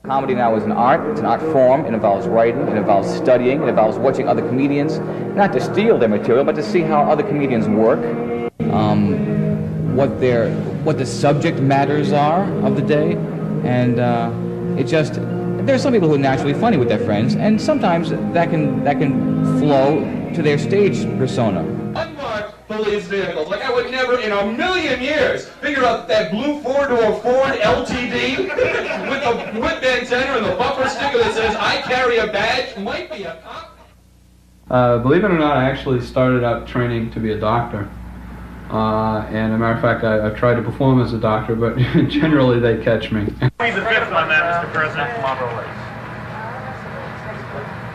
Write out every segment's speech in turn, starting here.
Comedy now is an art. It's an art form. It involves writing. It involves studying. It involves watching other comedians, not to steal their material, but to see how other comedians work, what the subject matters are of the day, and there's some people who are naturally funny with their friends, and sometimes that can flow to their stage persona. Unmarked police vehicles, like I would never in a million years figure out that blue four-door Ford LTD with the whip antenna and the bumper sticker that says, "I carry a badge," might be a cop. Believe it or not, I actually started out training to be a doctor. And as a matter of fact, I've tried to perform as a doctor, but generally they catch me. Plead the fifth on that, Mr. President. Come on, roll it.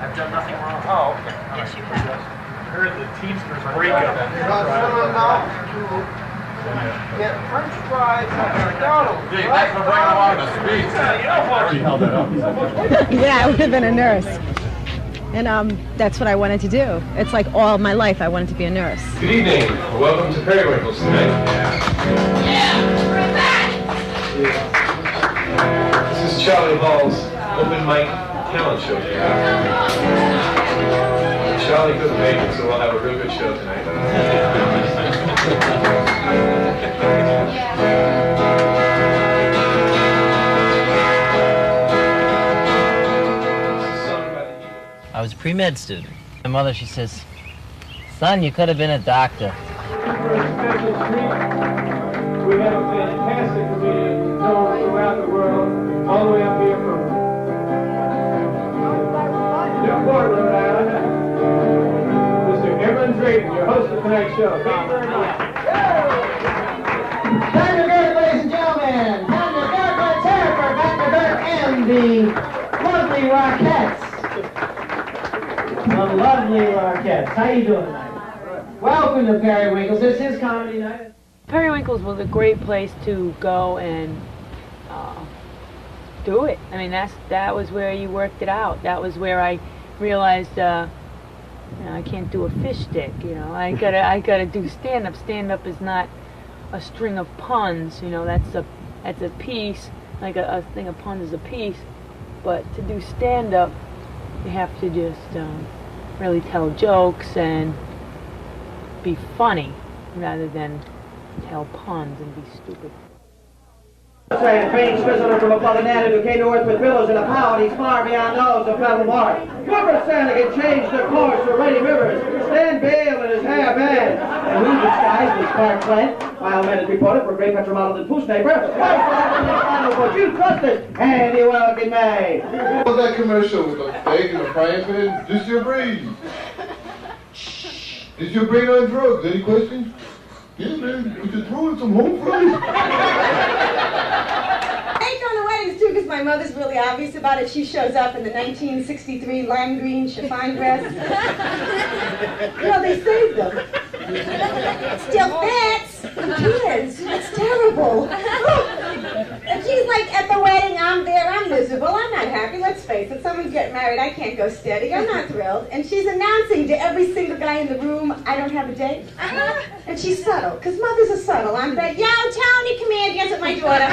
I've done nothing wrong. Oh, okay. Yes, you have. I heard the Teamsters breakup. Get French fries at McDonald's. Gee, thanks for bringing along the speech. You held that up. Yeah, I would have been a nurse. And that's what I wanted to do. It's like all my life I wanted to be a nurse. Good evening. Welcome to Periwinkle tonight. Yeah, we're back! This is Charlie Hall's open mic talent show. Charlie couldn't make it, so we'll have a real good show tonight. I was a pre-med student. My mother, she says, "Son, you could have been a doctor." For a special treat, we have a fantastic comedian known throughout the world, all the way up here from Newport, Rhode Island. Mr. Evan Drayton, your host of tonight's show. Thank you very much. Time to Dirt, ladies and gentlemen. Time to Dirt, let's hear it for Dr. Dirt and the lovely Rockettes. The lovely Rockettes. How you doing tonight? Welcome to Periwinkles. This is Comedy Night. Periwinkles was a great place to go and do it. I mean, that was where you worked it out. That was where I realized, I can't do a fish stick. I gotta do stand up. Stand up is not a string of puns. That's a piece. Like a thing of puns is a piece. But to do stand up, you have to just really tell jokes and be funny rather than tell puns and be stupid. A strange prisoner from a planet who came to Earth with billows and a pound. He's far beyond those of travel mark. Clipper Stanley can change the course for rainy rivers. Stan Bale in his hair band. And who disguised as Clark Kent? Biometric reporter for Great Metropolitan Newspaper. Would you trust it? And you welcome me. What was that commercial with the steak and the frying pan? Just your brain. Is your brain on drugs? Any questions? Yeah, man. We just throwing some home fries. I ain't going to weddings too because my mother's really obvious about it. She shows up in the 1963 lime green chiffon dress. They saved them. It still fits. It is. It's terrible. If she's like at the wedding, I'm there, I'm miserable, I'm not happy. Let's face it, someone's getting married, I can't go steady, I'm not thrilled. And she's announcing to every single guy in the room, I don't have a date. And she's subtle, because mothers are subtle. I'm like, yo, Tony, come here, dance with my daughter.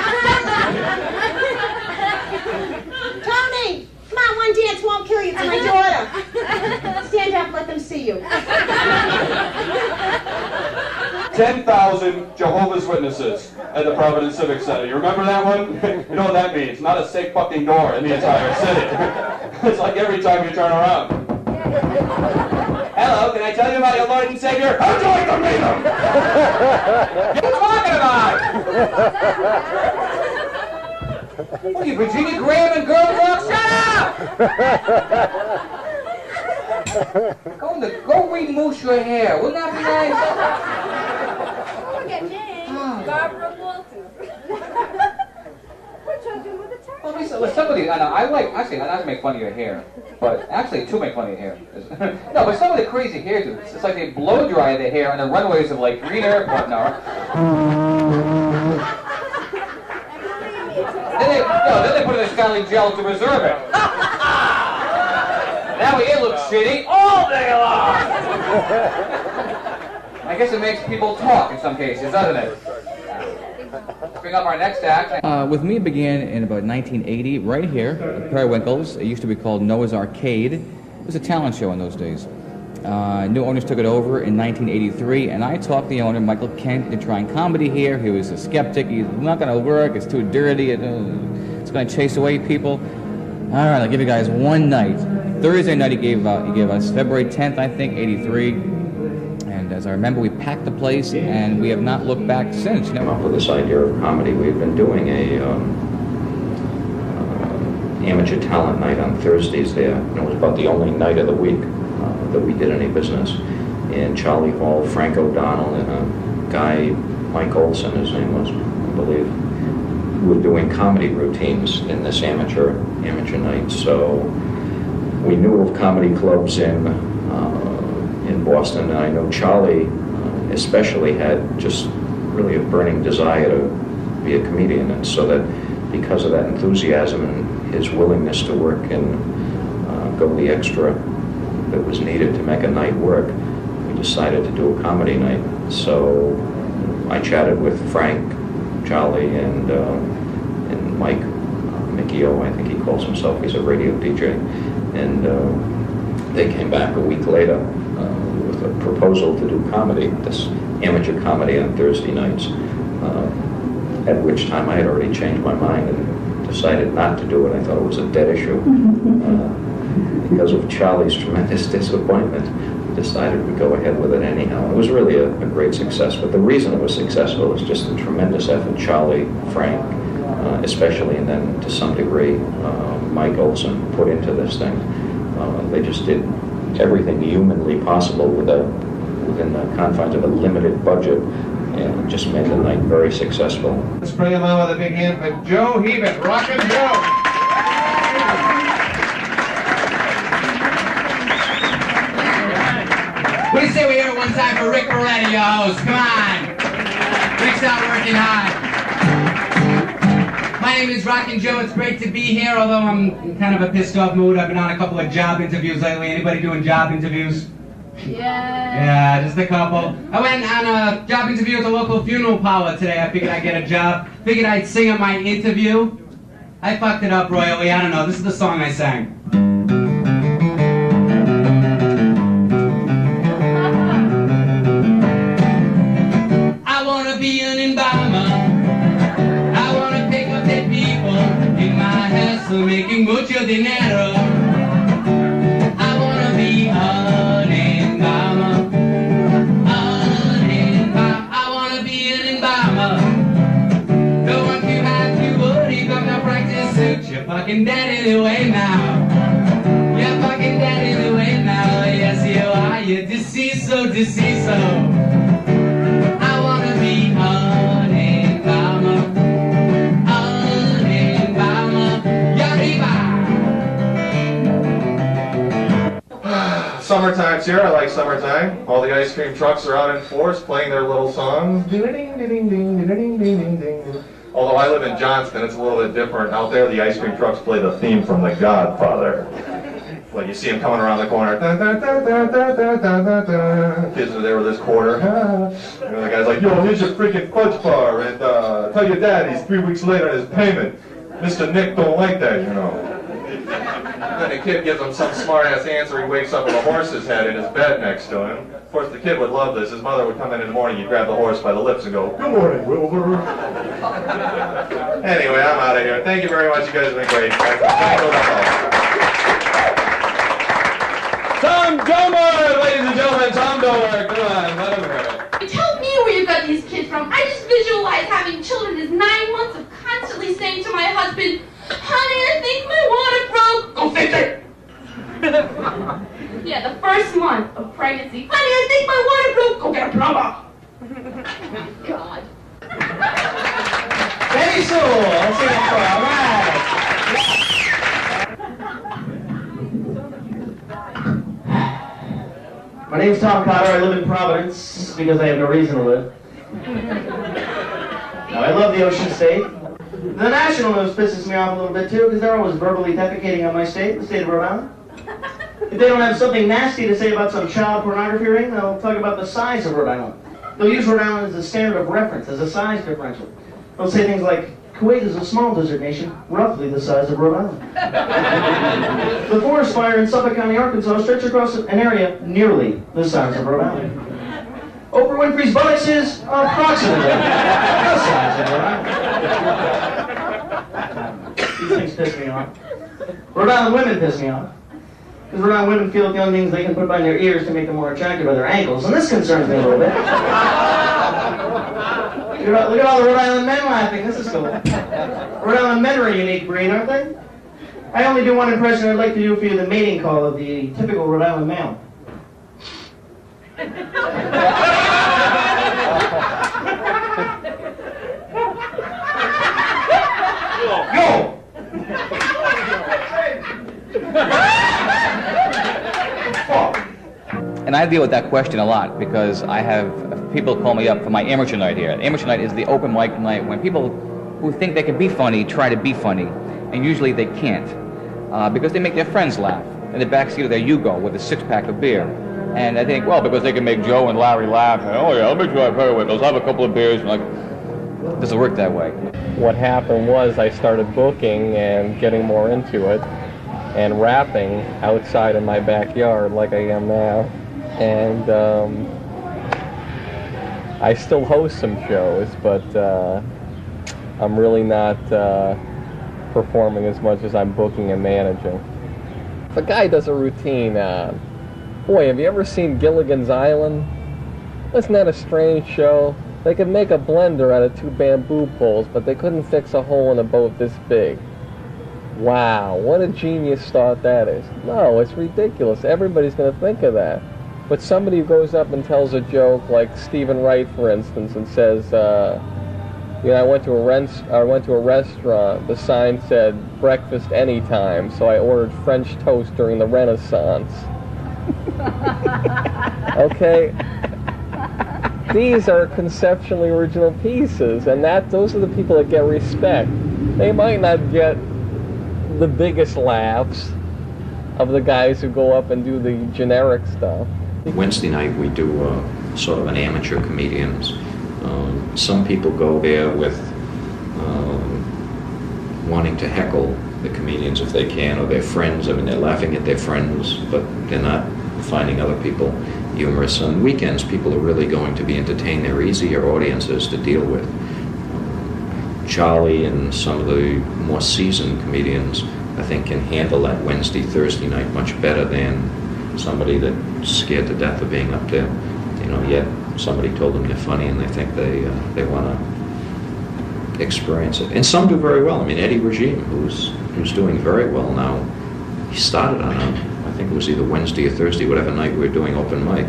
Tony, come on, one dance won't kill you, it's my daughter. Stand up, let them see you. 10,000 Jehovah's Witnesses at the Providence Civic Center. You remember that one? You know what that means? Not a safe fucking door in the entire city. It's like every time you turn around. Hello, can I tell you about your Lord and Savior? How'd you like to meet him? What are you talking about? What are you, Virginia Graham and Girl Talk? Shut up! Go remousse your hair. Wouldn't that be nice? Look at me, Barbara Walters. What y'all doing with the turkey? Well, some of these, I not to make fun of your hair, but actually to make fun of your hair. No, but some of the crazy hairdos, it's like they blow dry the hair on the runways of like Green Airport now. Then they put it in Skyline gel to reserve it. That way it looks shitty all day long. I guess it makes people talk in some cases, doesn't it? Bring up our next act. With me began in about 1980, right here at Periwinkle's. It used to be called Noah's Arcade. It was a talent show in those days. New owners took it over in 1983, and I talked the owner, Michael Kent, into trying comedy here. He was a skeptic. He's not going to work. It's too dirty. It's going to chase away people. All right, I'll give you guys one night. Thursday night he gave us, February 10th, I think, 83. And as I remember, we packed the place, and we have not looked back since. Came up with this idea of comedy. We've been doing a amateur talent night on Thursdays there. And it was about the only night of the week that we did any business. And Charlie Hall, Frank O'Donnell, and a guy, Mike Olson, his name was, I believe, were doing comedy routines in this amateur night. So we knew of comedy clubs in Boston, and I know Charlie especially had just really a burning desire to be a comedian, and so that because of that enthusiasm and his willingness to work and go the extra that was needed to make a night work, we decided to do a comedy night. So I chatted with Frank, Charlie, and Mike, Mickey O, I think he calls himself, he's a radio DJ, and they came back a week later with a proposal to do comedy, this amateur comedy on Thursday nights, at which time I had already changed my mind and decided not to do it. I thought it was a dead issue. Because of Charlie's tremendous disappointment, we decided we'd go ahead with it anyhow. It was really a great success, but the reason it was successful is just the tremendous effort Charlie, Frank, especially, and then to some degree Mike Olson put into this thing. They just did everything humanly possible within the confines of a limited budget, and just made the night very successful. Let's bring him on with a big hand for Joe Heaven, Rockin' Joe! What do you say we hear it one time for Rick Moretti, yo host? Come on! Rick's out working hard. My name is Rockin' Joe. It's great to be here, although I'm in kind of a pissed off mood. I've been on a couple of job interviews lately. Anybody doing job interviews? Yeah, just a couple. I went on a job interview at the local funeral parlor today. I figured I'd get a job. Figured I'd sing at my interview. I fucked it up royally. I don't know. This is the song I sang. I wanna be an embalmer. I wanna pick up dead people in my house for making mucho dinero. I wanna be an embalmer. I wanna be an embalmer. Don't want to have to worry about my practice suit. You're fucking dead anyway now. You're fucking dead anyway now. Yes, you are. You're deceased, so deceased, so. Summertime's here. I like summertime. All the ice cream trucks are out in force playing their little songs. Although I live in Johnston, it's a little bit different. Out there, the ice cream trucks play the theme from The Godfather. Like you see them coming around the corner. Kids are there with this quarter. And the guy's like, yo, here's your freaking fudge bar. And tell your dad he's 3 weeks late on his payment. Mr. Nick don't like that, you know. And then the kid gives him some smart-ass answer. He wakes up with a horse's head in his bed next to him. Of course, the kid would love this. His mother would come in the morning, he'd grab the horse by the lips and go, good morning, Wilbur. Anyway, I'm out of here. Thank you very much. You guys have been great. Tom Domer, ladies and gentlemen, Tom Domer. Come on, let him hear it. Tell me where you got these kids from. I just visualize having children as 9 months of constantly saying to my husband, honey, I think my water broke. Go fix it. Yeah, the first month of pregnancy. Honey, I think my water broke. Go get a plumber. God. Very cool. Let's see that for all right. My name's Tom Potter. I live in Providence because I have no reason to live. Now, I love the Ocean State. The national news pisses me off a little bit too because they're always verbally defecating on my state, the state of Rhode Island. If they don't have something nasty to say about some child pornography ring, they'll talk about the size of Rhode Island. They'll use Rhode Island as a standard of reference, as a size differential. They'll say things like, Kuwait is a small desert nation, roughly the size of Rhode Island. The forest fire in Suffolk County, Arkansas stretched across an area nearly the size of Rhode Island. Oprah Winfrey's buttocks is approximately the size of Rhode Island. These things piss me off. Rhode Island women piss me off. Because Rhode Island women feel that the only things they can put behind their ears to make them more attractive are their ankles, and this concerns me a little bit. Look at all the Rhode Island men laughing. This is cool. Rhode Island men are a unique breed, aren't they? I only do one impression. I'd like to do for you the mating call of the typical Rhode Island male. Yo! And I deal with that question a lot because I have people call me up for my amateur night here. Amateur night is the open mic night when people who think they can be funny try to be funny, and usually they can't because they make their friends laugh in the backseat of their Yugo with a six-pack of beer. And I think, well, because they can make Joe and Larry laugh, and, oh yeah, I'll make sure I Periwinkle. I'll have a couple of beers, and like, it doesn't work that way. What happened was I started booking and getting more into it and rapping outside in my backyard like I am now. And I still host some shows, but I'm really not performing as much as I'm booking and managing. If a guy does a routine, boy, have you ever seen Gilligan's Island? Isn't that a strange show? They could make a blender out of 2 bamboo poles, but they couldn't fix a hole in a boat this big. Wow, what a genius thought that is. No, it's ridiculous. Everybody's going to think of that. But somebody who goes up and tells a joke, like Stephen Wright, for instance, and says, you know, I went to a restaurant, the sign said, breakfast anytime, so I ordered French toast during the Renaissance. Okay? These are conceptually original pieces, and those are the people that get respect. They might not get the biggest laughs of the guys who go up and do the generic stuff. Wednesday night we do sort of an amateur comedians. Some people go there with wanting to heckle the comedians if they can, or their friends. I mean, they're laughing at their friends, but they're not finding other people humorous. On weekends, people are really going to be entertained. They're easier audiences to deal with. Charlie and some of the more seasoned comedians, I think, can handle that Wednesday, Thursday night much better than somebody that's scared to death of being up there. You know, yet somebody told them they're funny and they think they want to experience it. And some do very well. I mean, Eddie Regime, who's doing very well now, he started on I think it was either Wednesday or Thursday, whatever night we were doing open mic.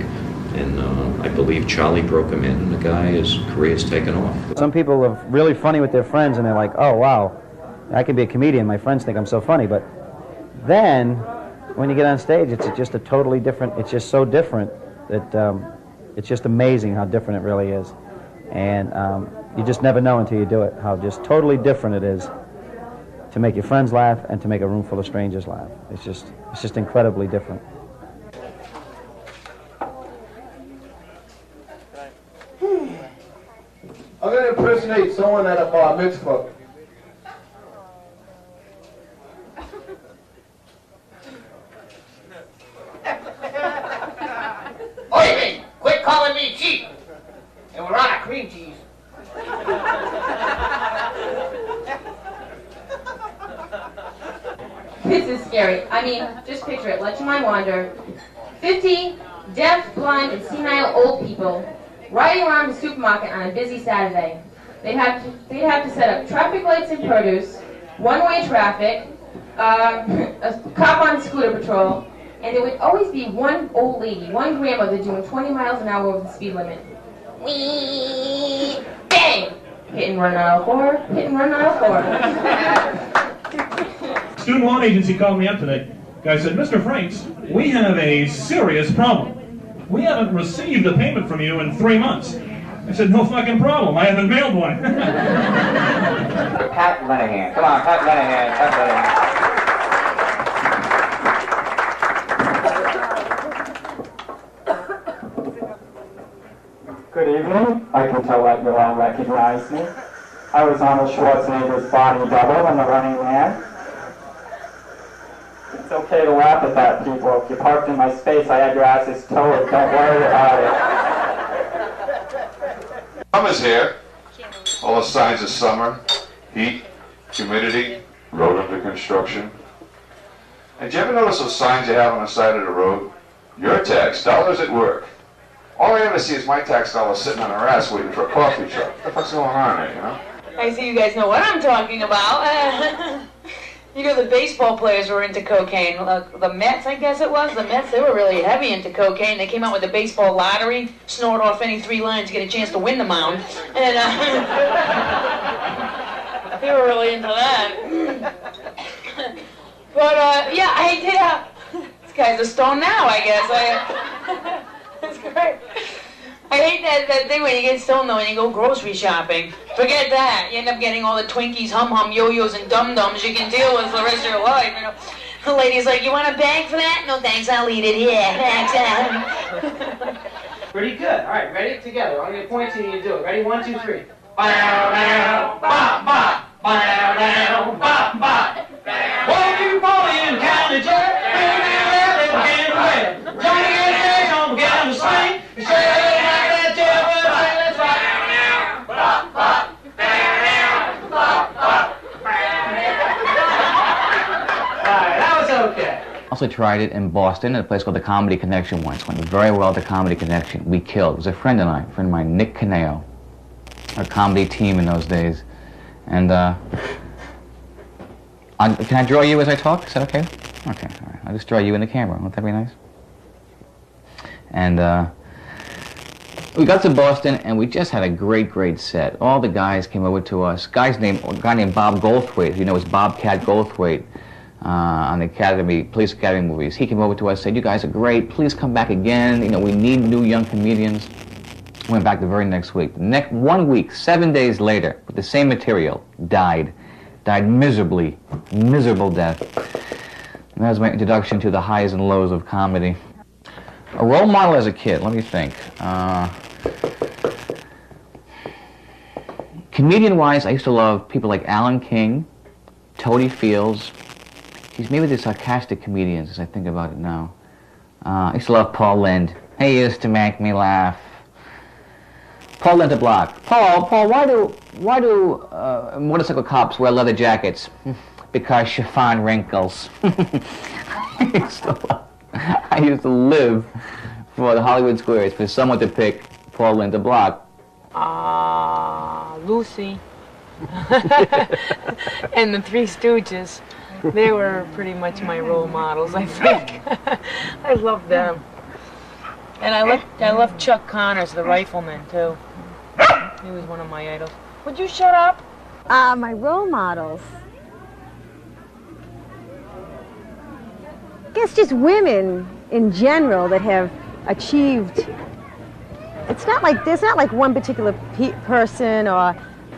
And I believe Charlie broke him in, and the guy, his career's taken off. Some people are really funny with their friends, and they're like, oh, wow, I can be a comedian. My friends think I'm so funny. But then, when you get on stage, it's just a totally different, it's just so different that it's just amazing how different it really is. And you just never know until you do it, how just totally different it is to make your friends laugh and to make a room full of strangers laugh. It's just incredibly different. I'm going to impersonate someone at a bar mitzvah. Oi, quit calling me cheap. And we're out of cream cheese. This is scary. I mean, just picture it. Let your mind wander. 50 deaf, blind, and senile old people riding around the supermarket on a busy Saturday. They'd have to set up traffic lights and produce, one-way traffic, a cop on scooter patrol, and there would always be one old lady, one grandmother doing 20 miles an hour over the speed limit. Whee! Bang! Hit and run aisle 4, hit and run aisle 4. Student loan agency called me up today. Guy said, Mr. Franks, we have a serious problem. We haven't received a payment from you in 3 months. I said, no fucking problem. I haven't mailed one. Pat Lenahan. Come on, Pat Lenahan. Pat Lenahan. Good evening. I can tell that you all recognize me. I was Arnold Schwarzenegger's body double in The Running Man. It's okay to laugh at that, people. If you parked in my space, I had your asses towed. Don't worry about it. Summer's here. All the signs of summer. Heat, humidity, road under construction. And did you ever notice those signs you have on the side of the road? Your tax dollars at work. All I ever see is my tax dollars sitting on their ass waiting for a coffee truck. What the fuck's going on there, you know? I see you guys know what I'm talking about. You know, the baseball players were into cocaine. The Mets, I guess it was. The Mets, they were really heavy into cocaine. They came out with the baseball lottery, snort off any 3 lines to get a chance to win the mound. And they were really into that. But, yeah, this guy's a stone now, I guess. That's great. I hate that thing when you get stoned, though, and you go grocery shopping. Forget that. You end up getting all the Twinkies, hum-hum, yo-yos, and dum-dums you can deal with the rest of your life, you know. The lady's like, you want a bag for that? No, thanks, I'll eat it. Yeah, thanks. Pretty good. All right, ready? Together. I'm going to point to you and you do it. Ready? 1, 2, 3. Won't you fall in county jail? Johnny ain't gonna get on the swing. Also tried it in Boston at a place called the Comedy Connection once. Went very well at the Comedy Connection. We killed. It was a friend of mine, Nick Caneo, our comedy team in those days. And can I draw you as I talk? Is that okay? Okay, all right. I'll just draw you in the camera. Won't that be nice? And we got to Boston, and we just had a great set. All the guys came over to us. A guy named Bob Goldthwait, you know, was Bobcat Goldthwait on the Police Academy movies. He came over to us, said, "You guys are great. Please come back again. You know, we need new young comedians." Went back the very next week. 1 week, 7 days later, with the same material, died miserably, miserable death. And that was my introduction to the highs and lows of comedy. A role model as a kid, let me think. Comedian-wise, I used to love people like Alan King, Toady Fields. He's maybe the sarcastic comedians as I think about it now. I used to love Paul Lynde. He used to make me laugh. Paul Lynde Block. Paul, why do motorcycle cops wear leather jackets? Because chiffon wrinkles. I used to live for the Hollywood Squares for someone to pick Paul Lynde Block. Lucy. And the Three Stooges. They were pretty much my role models, I think. I love them. And I love Chuck Connors, the rifleman, too. He was one of my idols. Would you shut up? My role models. I guess just women in general that have achieved. There's not like one particular person, or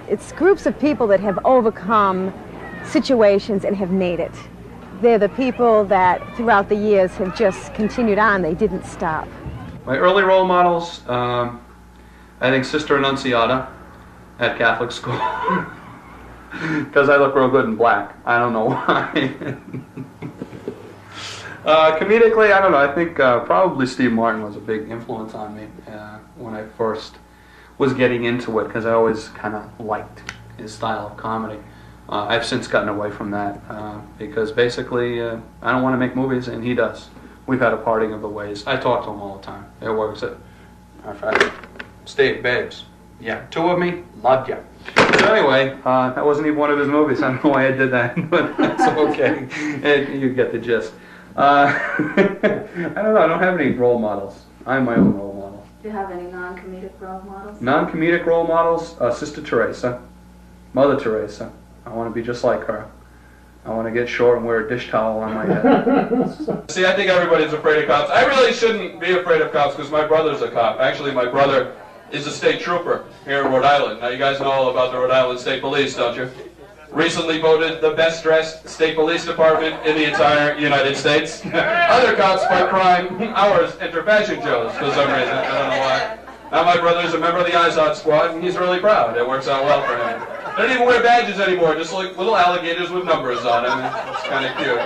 it's groups of people that have overcome situations and have made it. They're the people that throughout the years have just continued on. They didn't stop. My early role models, I think Sister Annunziata at Catholic school. Because I look real good in black. I don't know why. Comedically, I don't know. I think probably Steve Martin was a big influence on me when I first was getting into it, because I always kind of liked his style of comedy. I've since gotten away from that because basically I don't want to make movies and he does. We've had a parting of the ways. I talk to him all the time. It works. Matter of fact, Steve, babes. Yeah, 2 of me, loved ya. So anyway, that wasn't even one of his movies. I don't know why I did that, but that's okay. You get the gist. I don't know. I don't have any role models. I'm my own role model. Do you have any non-comedic role models? Non-comedic role models? Sister Teresa, Mother Teresa. I want to be just like her. I want to get short and wear a dish towel on my head. See, I think everybody's afraid of cops. I really shouldn't be afraid of cops because my brother's a cop. Actually, my brother is a state trooper here in Rhode Island. Now, you guys know all about the Rhode Island State Police, don't you? Recently voted the best-dressed state police department in the entire United States. Other cops fight crime, ours enter fashion shows for some reason. I don't know why. Now my brother's a member of the Izod squad, and he's really proud. It works out well for him. They don't even wear badges anymore, just like little alligators with numbers on them. It's kind of cute.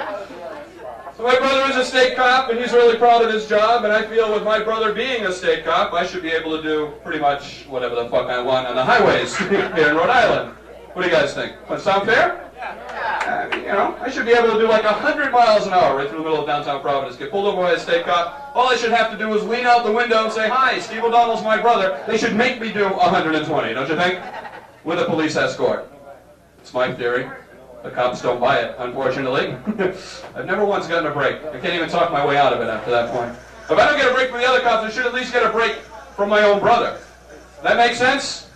So my brother is a state cop, and he's really proud of his job, and I feel with my brother being a state cop, I should be able to do pretty much whatever the fuck I want on the highways here in Rhode Island. What do you guys think? Does that sound fair? I mean, you know, I should be able to do like 100 miles an hour right through the middle of downtown Providence. Get pulled over by a state cop. All I should have to do is lean out the window and say, "Hi, Steve O'Donnell's my brother." They should make me do 120, don't you think? With a police escort. It's my theory. The cops don't buy it, unfortunately. I've never once gotten a break. I can't even talk my way out of it after that point. If I don't get a break from the other cops, I should at least get a break from my own brother. That makes sense?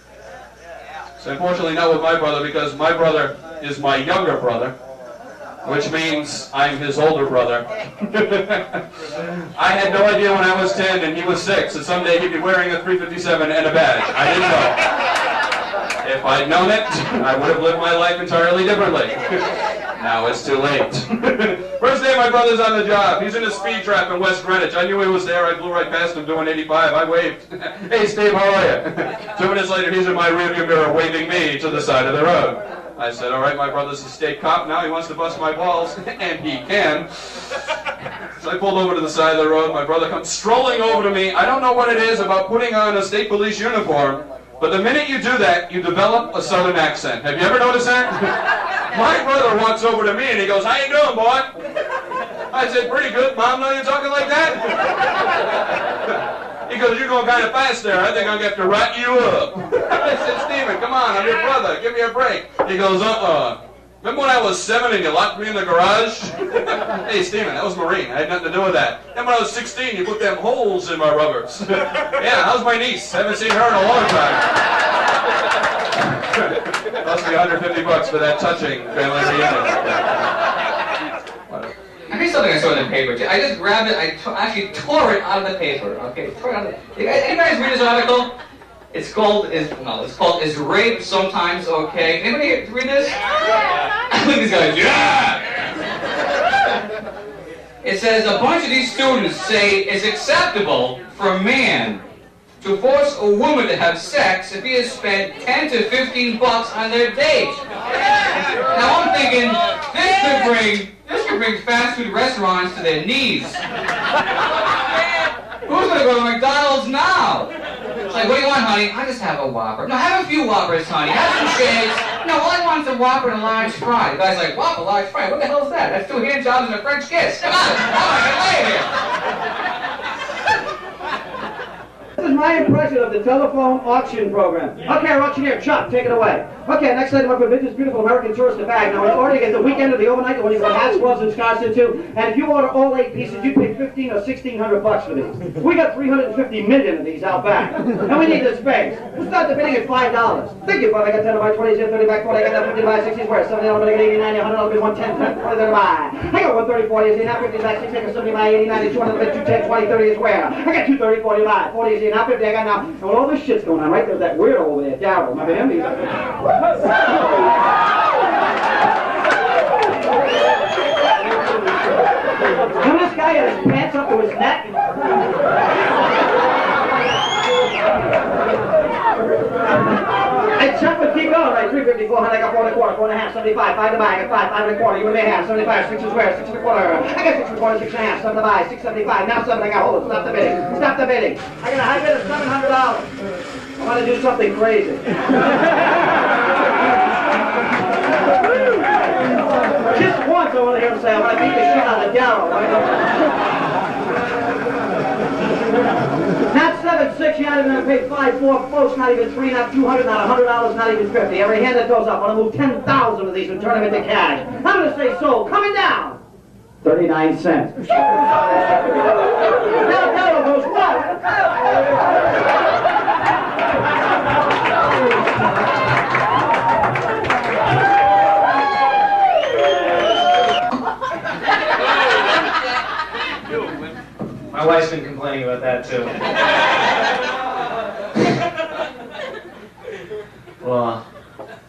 So unfortunately not with my brother, because my brother is my younger brother, which means I'm his older brother. I had no idea when I was 10 and he was 6 that someday he'd be wearing a 357 and a badge. I didn't know. If I'd known it, I would have lived my life entirely differently. Now it's too late. First day my brother's on the job. He's in a speed trap in West Greenwich. I knew he was there. I blew right past him doing 85. I waved. "Hey, Steve, how are you?" 2 minutes later, he's in my rearview mirror waving me to the side of the road. I said, "All right, my brother's a state cop now. He wants to bust my balls," and he can. So I pulled over to the side of the road. My brother comes strolling over to me. I don't know what it is about putting on a state police uniform, but the minute you do that, you develop a southern accent. Have you ever noticed that? My brother walks over to me and he goes, "How you doing, boy?" I said, "Pretty good. Mom, know you're talking like that?" He goes, "You're going kind of fast there. I think I'm going to have to write you up." I said, "Steven, come on, I'm your brother. Give me a break." He goes, "Remember when I was 7 and you locked me in the garage?" "Hey, Steven, that was Marine. I had nothing to do with that." "And when I was 16, you put them holes in my rubbers." "Yeah, how's my niece? Haven't seen her in a long time." Cost me $150 for that touching family reunion. I here's something I saw in the paper. I just grabbed it. I actually tore it out of the paper. Okay, tore it out of the... You guys read this article? It's called "Is Rape Sometimes Okay?" Anybody read this? Yeah. Look at these guys. Yeah. It says a bunch of these students say it's acceptable for a man to force a woman to have sex if he has spent $10 to $15 on their date. Now I'm thinking this could bring fast food restaurants to their knees. Who's gonna go to McDonald's now? It's like, "What do you want, honey?" "I just have a Whopper." "No, have a few Whoppers, honey. Have some shakes." "No, all I want is a Whopper and a large fry." The guy's like, "Whopper, large fry? What the hell is that? That's 2 hand jobs and a French kiss. Come on, get away here." This is my impression of the telephone auction program. Okay, our auctioneer, Chuck, take it away. Okay, next item up for bid is beautiful American Tourister bag. Now, in order to get the weekend or the overnight, the one you got hats, gloves, and scarves into, and if you order all 8 pieces, you pay $1,500 or $1,600 for these. We got 350 million of these out back, and we need the space. We'll start the bidding at $5. Think about it. I got 10 to buy, 20 here, 30 back, 40. I got that 50 to buy, 60 where? 70, I'm gonna get 80, 90, 100, I'll bid 110, 10, 20 to buy. I got 130, 40 is here, now 50 back, 60, I got 70 buy, 80, 90, 200, 210, 20, 30 is where? I got 230, 40 buy, 40 is here, now 50 I got now. And when all this shit's going on, right, there's that weirdo over there, Darryl. Remember him? He's like, and this guy had his pants up to his neck. And Chuck would keep going, right? 350, 400, I got 4 and a quarter, 4 and a half, 75, 5 to buy, I got 5, 5 and a quarter, you and me half, 75, 6 is where, 6 and a quarter, I got 6 and a quarter, 6 and a half, 7 to buy, 675, now 7, I got, hold it, stop the bidding, stop the bidding. I got a high bid of $700. I want to do something crazy. Just once I want to hear him say, I want to beat the shit out of Darryl, right? Not 7, 6, you're not even going to pay 5, 4, folks, not even 3, not 200, not $100, not even 50. Every hand that goes up, I want to move 10,000 of these and turn them into cash. I'm going to say sold, coming down. 39 cents. Now Darryl goes, what? My wife's been complaining about that too. Well,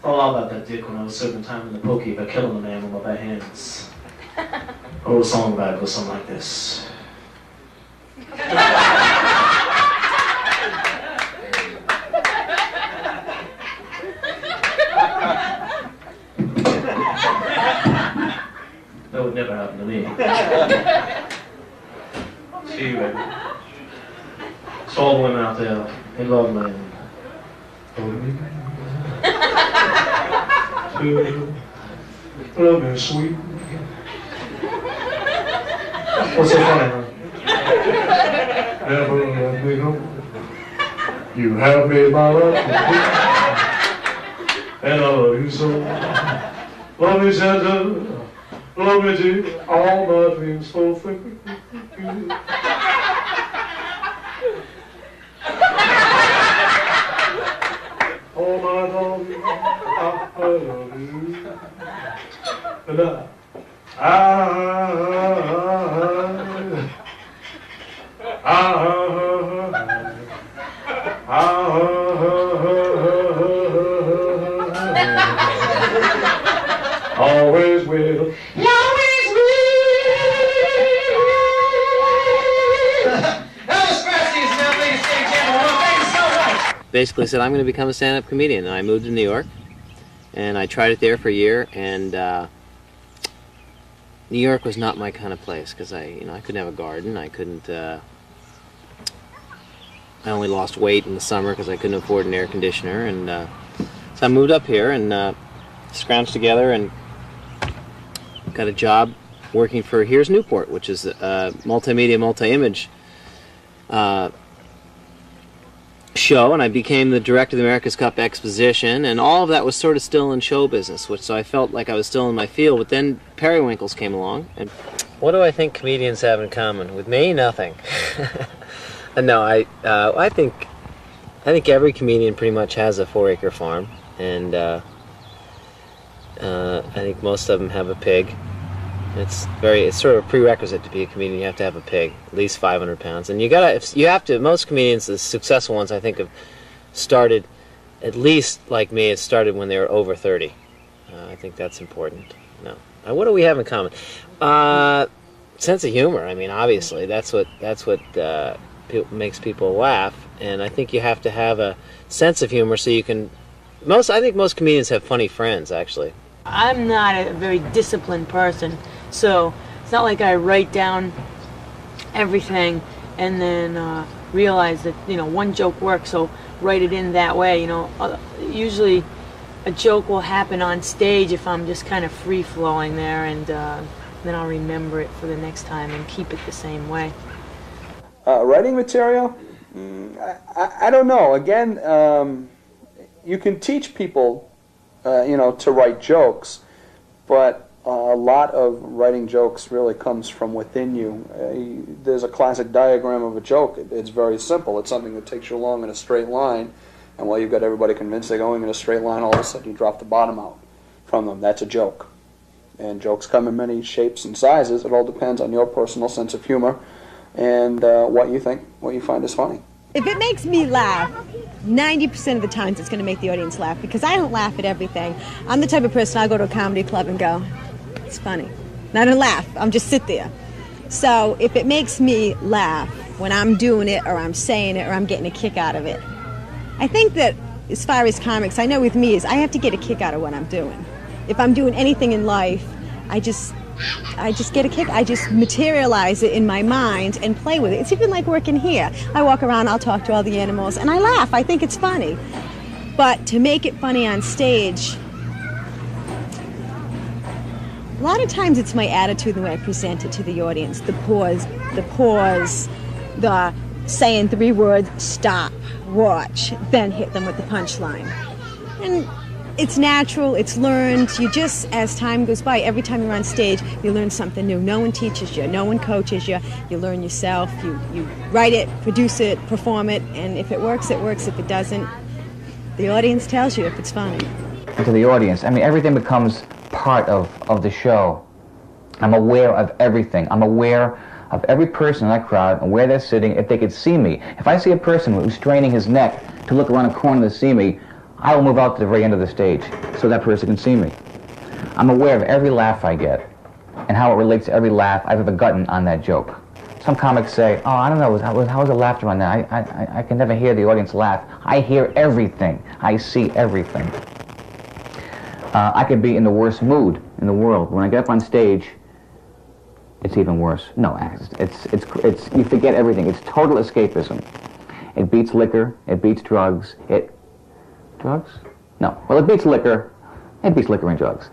all about that dick when I was serving time in the pokey about killing a man with my bare hands. I wrote a song about it, goes something like this. to me. See you, baby. It's all the women out there. They love me. Love me, sweet. What's so funny, huh? Never let me go. You have made my life complete. And I love you so. Love me, Santa. Love me, too. All my dreams fulfilled. Oh my darling, I love you. And always will. Basically said, I'm going to become a stand-up comedian, and I moved to New York, and I tried it there for a year, and New York was not my kind of place, because I couldn't have a garden, I couldn't, I only lost weight in the summer because I couldn't afford an air conditioner, and so I moved up here and scrounged together and got a job working for Here's Newport, which is a multimedia, multi-image show, and I became the director of the America's Cup Exposition, and all of that was sort of still in show business, so I felt like I was still in my field. But then Periwinkles came along, and what do I think comedians have in common? With me, nothing. No, I think every comedian pretty much has a 4-acre farm, and I think most of them have a pig. It's sort of a prerequisite to be a comedian. You have to have a pig, at least 500 pounds, and you have to. Most comedians, the successful ones, I think, have started, at least like me, it started when they were over 30. I think that's important. No, what do we have in common? Sense of humor. I mean, obviously, that's what makes people laugh, and I think you have to have a sense of humor so you can. I think most comedians have funny friends, actually. I'm not a very disciplined person, so it's not like I write down everything and then realize that, one joke works, so write it in that way. Usually a joke will happen on stage if I'm just kind of free-flowing there, and then I'll remember it for the next time and keep it the same way. Writing material? I don't know. Again, you can teach people to write jokes, but a lot of writing jokes really comes from within you. There's a classic diagram of a joke. It's very simple. It's something that takes you along in a straight line, and while you've got everybody convinced they're going in a straight line, all of a sudden you drop the bottom out from them. That's a joke. And jokes come in many shapes and sizes. It all depends on your personal sense of humor and what you find is funny. If it makes me laugh, 90% of the times it's going to make the audience laugh, because I don't laugh at everything. I'm the type of person, I'll go to a comedy club and go, it's funny. And I don't laugh, I'm just sit there. So if it makes me laugh when I'm doing it or I'm saying it or I'm getting a kick out of it, I think that as far as comics, I know with me is I have to get a kick out of what I'm doing. If I'm doing anything in life, I just get a kick. I just materialize it in my mind and play with it. It's even like working here. I walk around, I'll talk to all the animals, and I laugh. I think it's funny. But to make it funny on stage, a lot of times it's my attitude, the way I present it to the audience. The pause, the saying 3 words, stop, watch, then hit them with the punchline. And it's natural, it's learned. You just, as time goes by, every time you're on stage, you learn something new. No one teaches you, no one coaches you. You learn yourself, you write it, produce it, perform it, and if it works, it works. If it doesn't, the audience tells you if it's funny. To the audience, I mean, everything becomes part of the show. I'm aware of everything. I'm aware of every person in that crowd and where they're sitting, if they could see me. If I see a person who's straining his neck to look around a corner to see me, I will move out to the very end of the stage so that person can see me. I'm aware of every laugh I get and how it relates to every laugh I've ever gotten on that joke. Some comics say, oh, I don't know, how was the laughter on that? I can never hear the audience laugh. I hear everything. I see everything. I could be in the worst mood in the world. When I get up on stage, It's even worse. No, it's you forget everything. It's total escapism. It beats liquor. It beats drugs. Drugs? No. Well, it beats liquor. It beats liquor and drugs.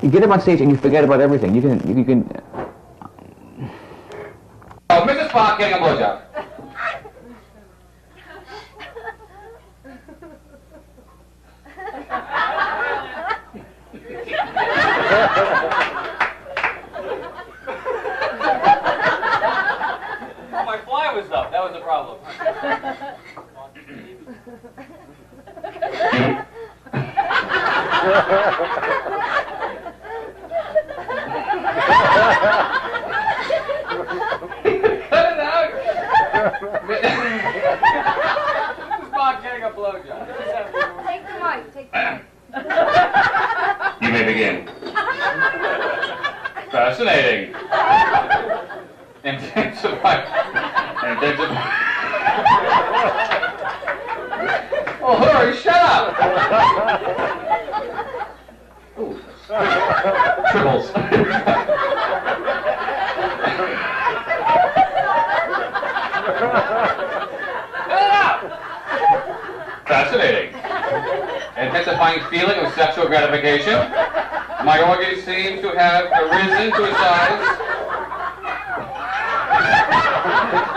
You get up on stage and you forget about everything. You can. Oh, Mrs. Spock getting a blowjob. Oh, my fly was up. That was the problem. Cut it out. Mrs. Spock getting a blowjob. Take the mic. Take the mic. You may begin. Fascinating. Intensify. Oh, hurry, shut up! Ooh. Tribbles. Fascinating. Intensifying feeling of sexual gratification. My organ seems to have risen to a size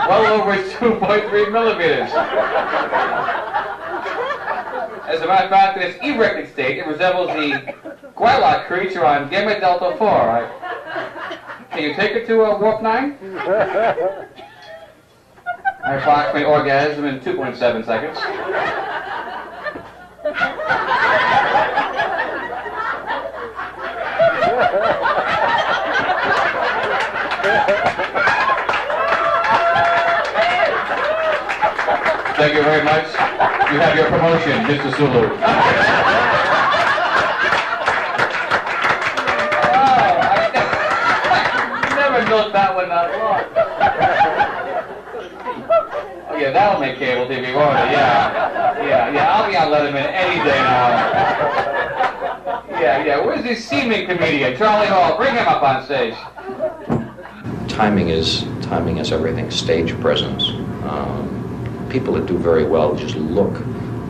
well over 2.3 millimeters. As a matter of fact, in its erected state, it resembles the Gwylok creature on Gamma Delta 4. Can you take it to a Warp 9? I approximate orgasm in 2.7 seconds. Thank you very much. You have your promotion, Mr. Sulu. I never milked that one that long. Oh yeah, that'll make cable TV, won't it? Yeah. I'll be on Letterman any day now. Yeah. Where's this seeming comedian, Charlie Hall? Bring him up on stage. Timing is everything. Stage presence. People that do very well just look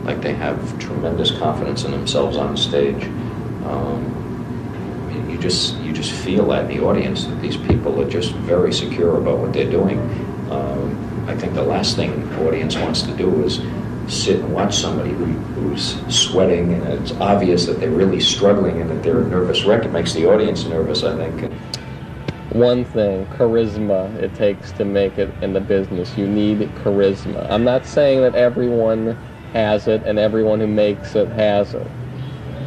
like they have tremendous confidence in themselves on stage. You just feel that in the audience that these people are just very secure about what they're doing. I think the last thing the audience wants to do is sit and watch somebody who's sweating and it's obvious that they're really struggling and that they're a nervous wreck. It makes the audience nervous, I think. One thing, charisma, it takes to make it in the business. You need charisma. I'm not saying that everyone has it and everyone who makes it has it.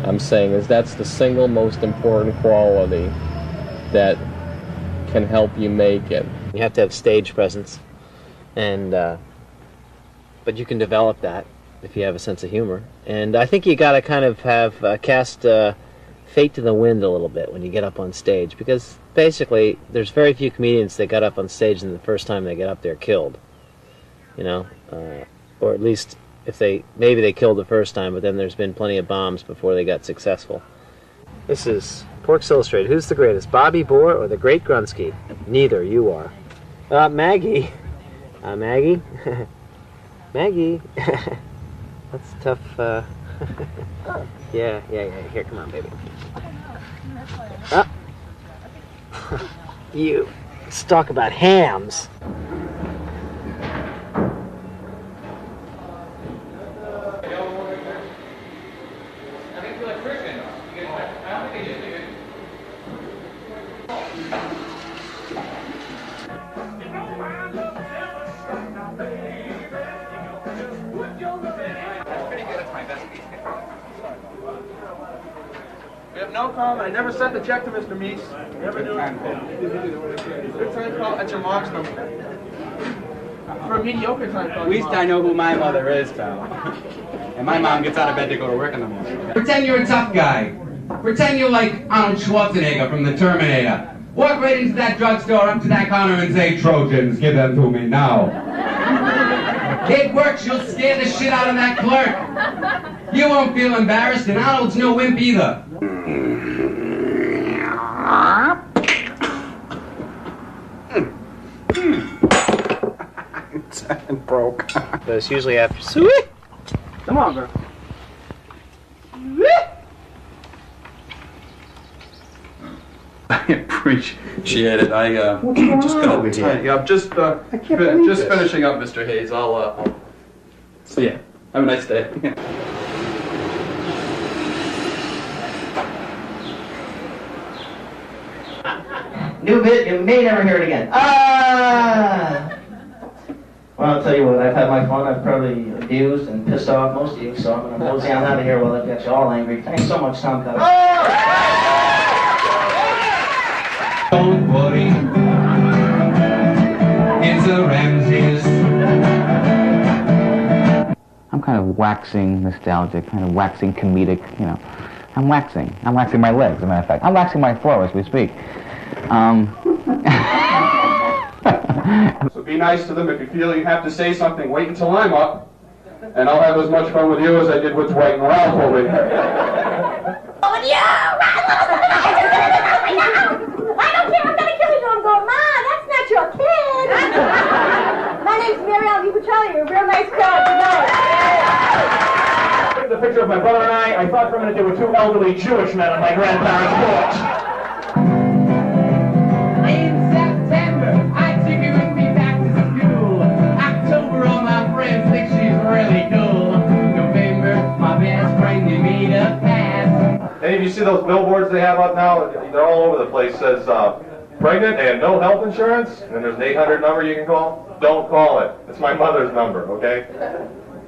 I'm saying that's the single most important quality that can help you make it. You have to have stage presence, and but you can develop that if you have a sense of humor. And I think you got to kind of have cast fate to the wind a little bit when you get up on stage, because basically there's very few comedians that got up on stage and the first time they get up there killed, or at least if maybe they killed the first time, but then there's been plenty of bombs before they got successful. This is Porks Illustrated. Who's the greatest, Bobby Bohr or the Great Grunsky? Neither. You are. Maggie. Maggie. Maggie. That's tough. Yeah. Here, come on, baby. You. Let's talk about hams. We have no comment. I never sent the check to Mr. Meese. Never do it. Good time call at your mom's number. For a mediocre time call. At least I know who my mother is, pal. And my mom gets out of bed to go to work in the morning. Pretend you're a tough guy. Pretend you're like Arnold Schwarzenegger from the Terminator. Walk right into that drugstore, up to that counter and say, "Trojans, give them to me now." It works. You'll scare the shit out of that clerk. You won't feel embarrassed, and Arnold's no wimp either. and broke. But it's usually after. Sweet. Come on, girl. I appreciate it. I just gonna tidy up. Just finishing up, Mr. Hayes. I'll see ya. Have a nice day. New bit, you may never hear it again. Well, I'll tell you what, I've had my fun. I've probably abused and pissed off most of you, so I'm going to mosey on out of here while I've got you all angry. Thanks so much, Tom Cutter. Don't worry, it's a Ramses. I'm kind of waxing nostalgic, kind of waxing comedic, you know. I'm waxing my legs, as a matter of fact. I'm waxing my floor as we speak. So be nice to them. If you feel you have to say something, wait until I'm up, and I'll have as much fun with you as I did with Dwight and Ralph over here. Oh, yeah! I don't care, I'm gonna kill you. I'm going, Ma, that's not your kid. My name's Mary Ellen DiPatrelli. You're a real nice crowd tonight. Here's a picture of my brother and I thought for a minute they were two elderly Jewish men on my grandparents' porch. In September, I took her with me back to school. October, all my friends think she's really cool. November, my best friend, you made a pass. Any of you see those billboards they have up now? They're all over the place. It says, pregnant and no health insurance, and then there's an 800 number you can call. Don't call it. It's my mother's number, okay?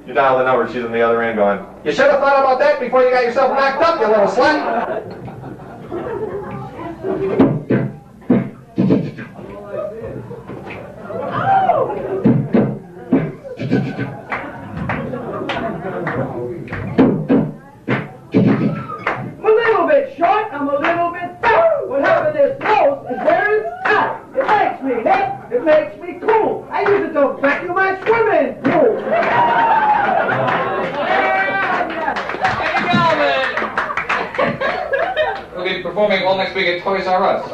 You dial the number, she's on the other end going, you should have thought about that before you got yourself knocked up, you little slut! I'm a little bit short, I'm a little bit fat. Whatever this nose is where it's at. It makes me hip, it makes me cool. I use it to vacuum my swimming pool. We'll be performing all next week at Toys R Us.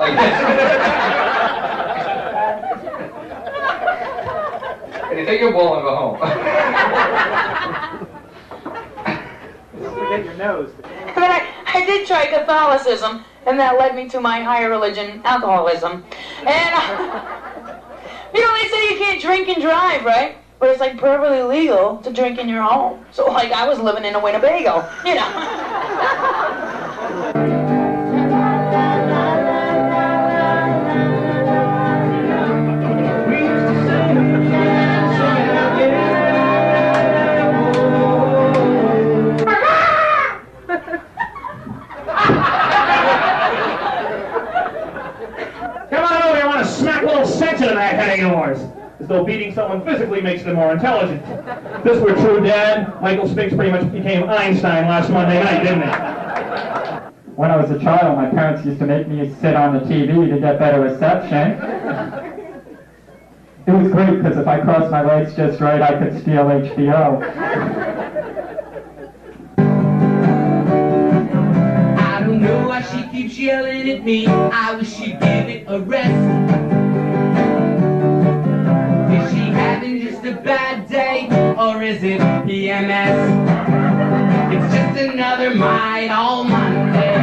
Can you take your ball and go home? Get your nose. I mean, I did try Catholicism, and that led me to my higher religion, alcoholism. And, you know, they say you can't drink and drive, right? But it's like perfectly legal to drink in your home. So, like, I was living in a Winnebago, you know. Come on over, I want to smack a little sense into that head of yours. As though beating someone physically makes them more intelligent. If this were true, Dad, Michael Spinks pretty much became Einstein last Monday night, didn't he? When I was a child, my parents used to make me sit on the TV to get better reception. It was great because if I crossed my legs just right, I could steal HBO. I don't know why she keeps yelling at me. I wish she'd give it a rest. Is she having just a bad day, or is it PMS? It's just another might all Monday,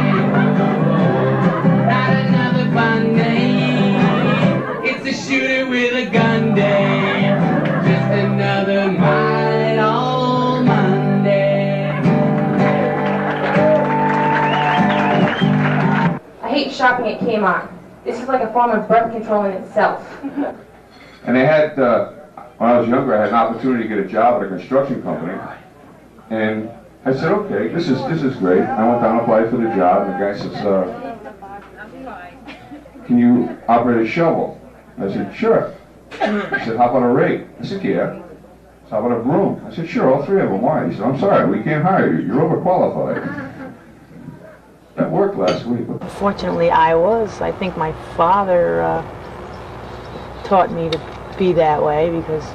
not another fun day. It's a shooter with a gun day, just another might all Monday. I hate shopping at Kmart. This is like a form of birth control in itself. And they had, when I was younger, I had an opportunity to get a job at a construction company. And I said, okay, this is great. I went down and applied for the job, and the guy says, can you operate a shovel? I said, sure. He said, how about a rake? I said, yeah. So how about a broom? I said, sure, all three of them. Why? He said, I'm sorry, we can't hire you. You're overqualified. That worked last week. Fortunately, I was. I think my father taught me to be that way because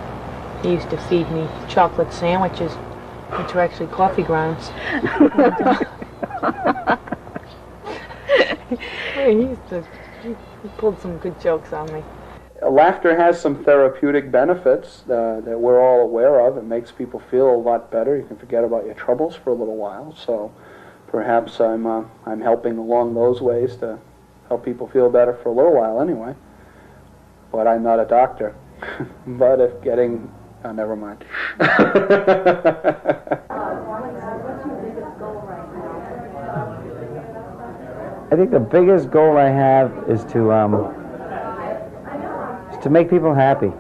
he used to feed me chocolate sandwiches, which were actually coffee grounds. He pulled some good jokes on me. Laughter has some therapeutic benefits that we're all aware of. It makes people feel a lot better. You can forget about your troubles for a little while. So perhaps I'm helping along those ways to help people feel better for a little while anyway. But I'm not a doctor. But if getting... Oh, never mind. I think the biggest goal I have is to make people happy.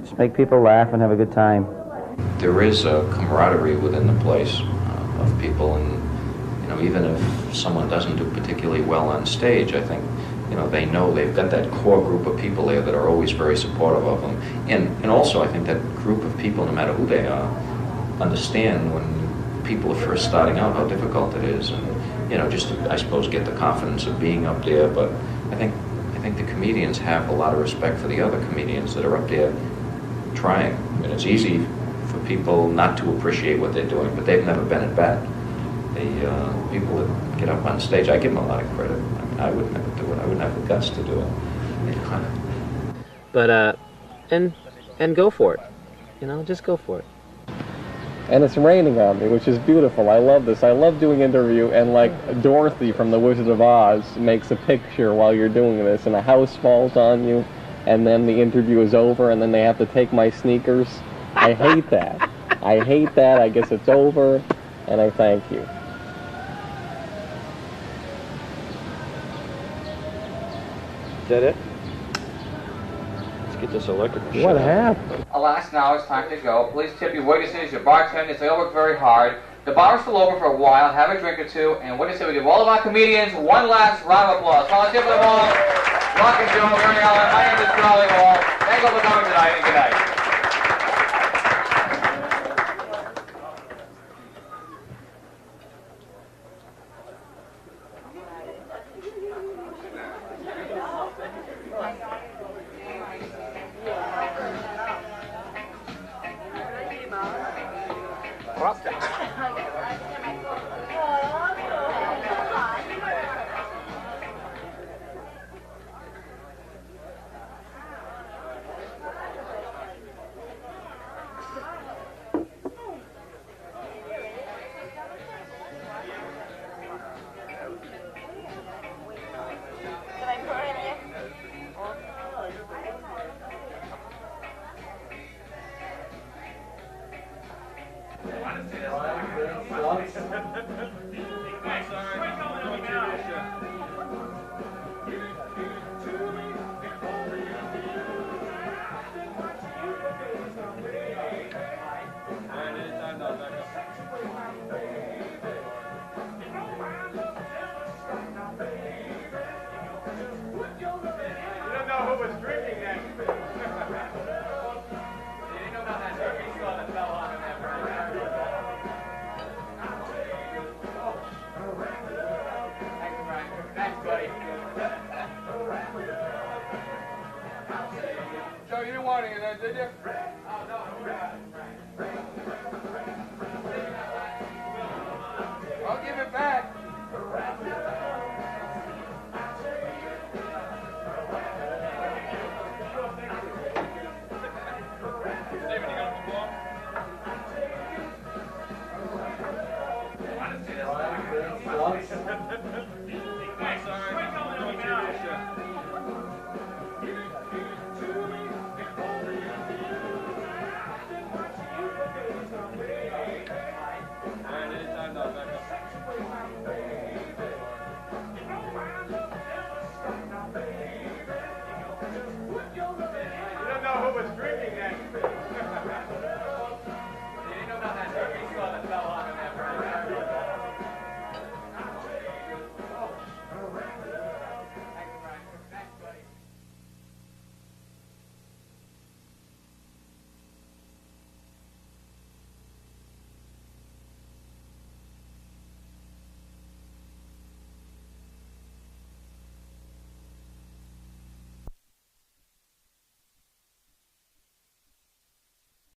Just make people laugh and have a good time. There is a camaraderie within the place of people, and even if someone doesn't do particularly well on stage, I think they know they've got that core group of people there that are always very supportive of them. And also I think that group of people, no matter who they are, understand when people are first starting out how difficult it is, and just to, I suppose, get the confidence of being up there. But I think the comedians have a lot of respect for the other comedians that are up there trying. I mean, it's easy for people not to appreciate what they're doing, but they've never been at bat. The people that get up on stage, I give them a lot of credit. I mean, I would never do it. I wouldn't have the guts to do it. But and go for it. Just go for it. And it's raining on me, which is beautiful. I love this. I love doing interview, and like Dorothy from The Wizard of Oz makes a picture while you're doing this, and a house falls on you, and then the interview is over, and then they have to take my sneakers. I hate that. I hate that. I guess it's over, and I thank you. Is that it? Let's get this electrical shit. What happened? Alas, now it's time to go. Please tip your waitresses, your bartenders. They all work very hard. The bar is still open for a while. Have a drink or two. And what do you say we give all of our comedians one last round of applause? Volunteer for the ball. Rock and Joe, Mary Ellen. My name is Charlie Hall. Thank you for coming tonight, and good night. Joe, you didn't want any of that, did you?